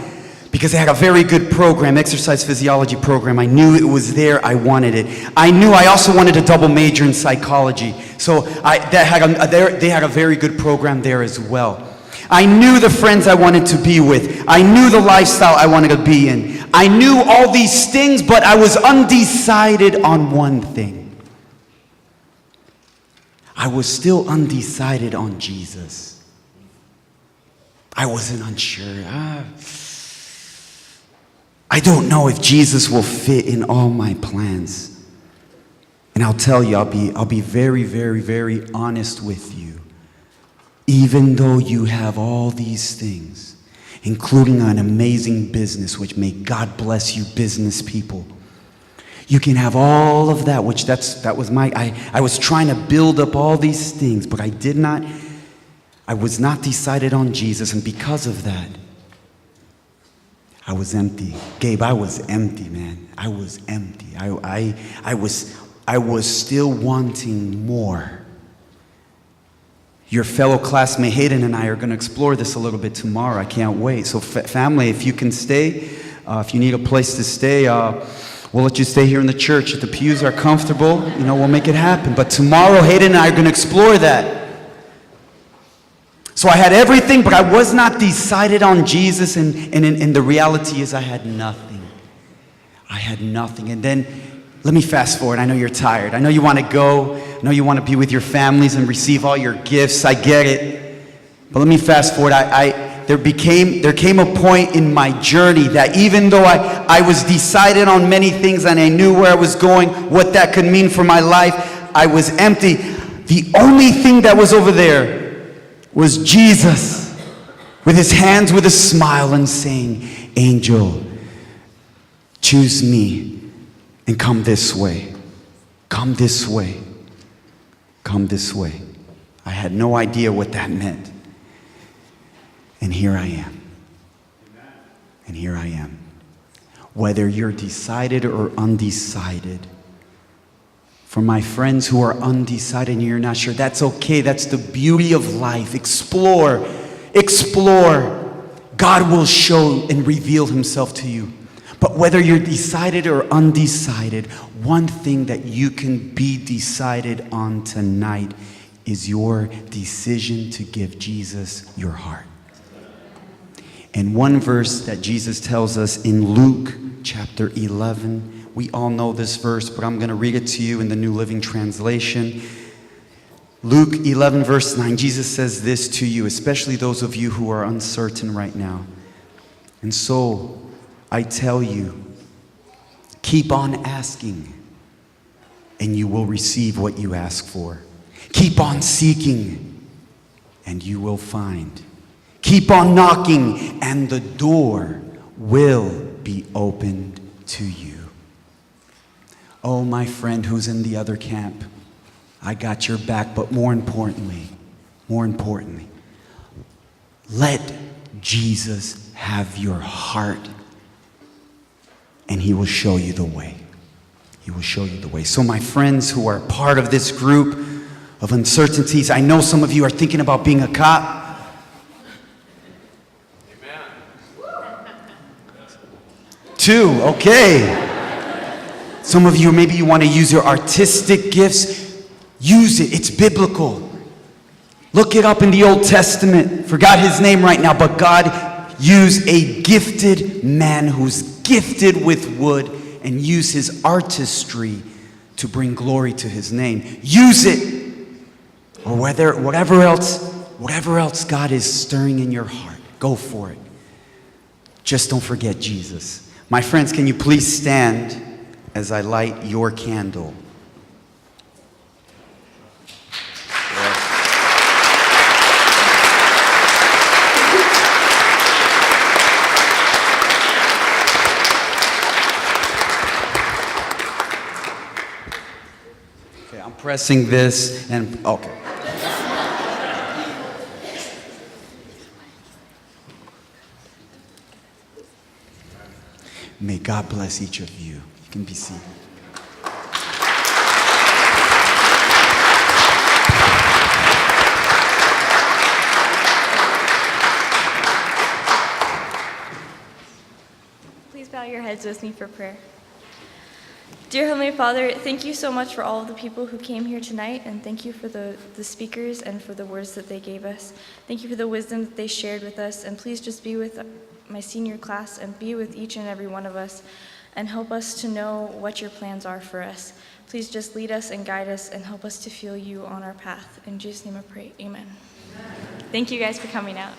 because they had a very good program, exercise physiology program. I knew it was there, I wanted it. I knew I also wanted a double major in psychology. So they had a very good program there as well. I knew the friends I wanted to be with. I knew the lifestyle I wanted to be in. I knew all these things, but I was undecided on one thing. I was still undecided on Jesus. I wasn't unsure. I don't know if Jesus will fit in all my plans. And I'll tell you, I'll be very, very, very honest with you. Even though you have all these things, including an amazing business, which may God bless you business people. You can have all of that, which that was I was trying to build up all these things, but I was not decided on Jesus, and because of that, I was empty. Gabe, I was empty, man. I was empty. I was still wanting more. Your fellow classmate Hayden and I are going to explore this a little bit tomorrow. I can't wait. So family, if you can stay, if you need a place to stay, we'll let you stay here in the church. If the pews are comfortable, we'll make it happen. But tomorrow, Hayden and I are going to explore that. So I had everything, but I was not decided on Jesus, and the reality is I had nothing. I had nothing. And then, let me fast forward. I know you're tired. I know you want to go. I know you want to be with your families and receive all your gifts. I get it. But let me fast forward. There came a point in my journey that even though I was decided on many things and I knew where I was going, what that could mean for my life, I was empty. The only thing that was over there was Jesus with his hands with a smile and saying, "Angel, choose me and come this way. Come this way. Come this way." I had no idea what that meant. And here I am. And here I am. Whether you're decided or undecided, for my friends who are undecided and you're not sure, that's okay. That's the beauty of life. Explore. Explore. God will show and reveal himself to you. But whether you're decided or undecided, one thing that you can be decided on tonight is your decision to give Jesus your heart. And one verse that Jesus tells us in Luke chapter 11, we all know this verse, but I'm going to read it to you in the New Living Translation. Luke 11 verse 9, Jesus says this to you, especially those of you who are uncertain right now. "And so I tell you, keep on asking, and you will receive what you ask for. Keep on seeking, and you will find. Keep on knocking, and the door will be opened to you." Oh, my friend who's in the other camp, I got your back, but more importantly, let Jesus have your heart, and he will show you the way. He will show you the way. So my friends who are part of this group of uncertainties, I know some of you are thinking about being a cop. Two, okay. Some of you, maybe you want to use your artistic gifts. Use it. It's biblical. Look it up in the Old Testament. Forgot his name right now, but God used a gifted man who's gifted with wood and used his artistry to bring glory to his name. Use it. Or whatever else God is stirring in your heart, go for it. Just don't forget Jesus. My friends, can you please stand as I light your candle? Okay, I'm pressing this and okay. May God bless each of you. You can be seated.
Please bow your heads with me for prayer. Dear Heavenly Father, thank you so much for all of the people who came here tonight, and thank you for the speakers and for the words that they gave us. Thank you for the wisdom that they shared with us, and please just be with my senior class and be with each and every one of us and help us to know what your plans are for us. Please just lead us and guide us and help us to feel you on our path. In Jesus' name I pray, amen. Thank you guys for coming out.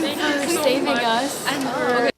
you for saving us.
And
Okay,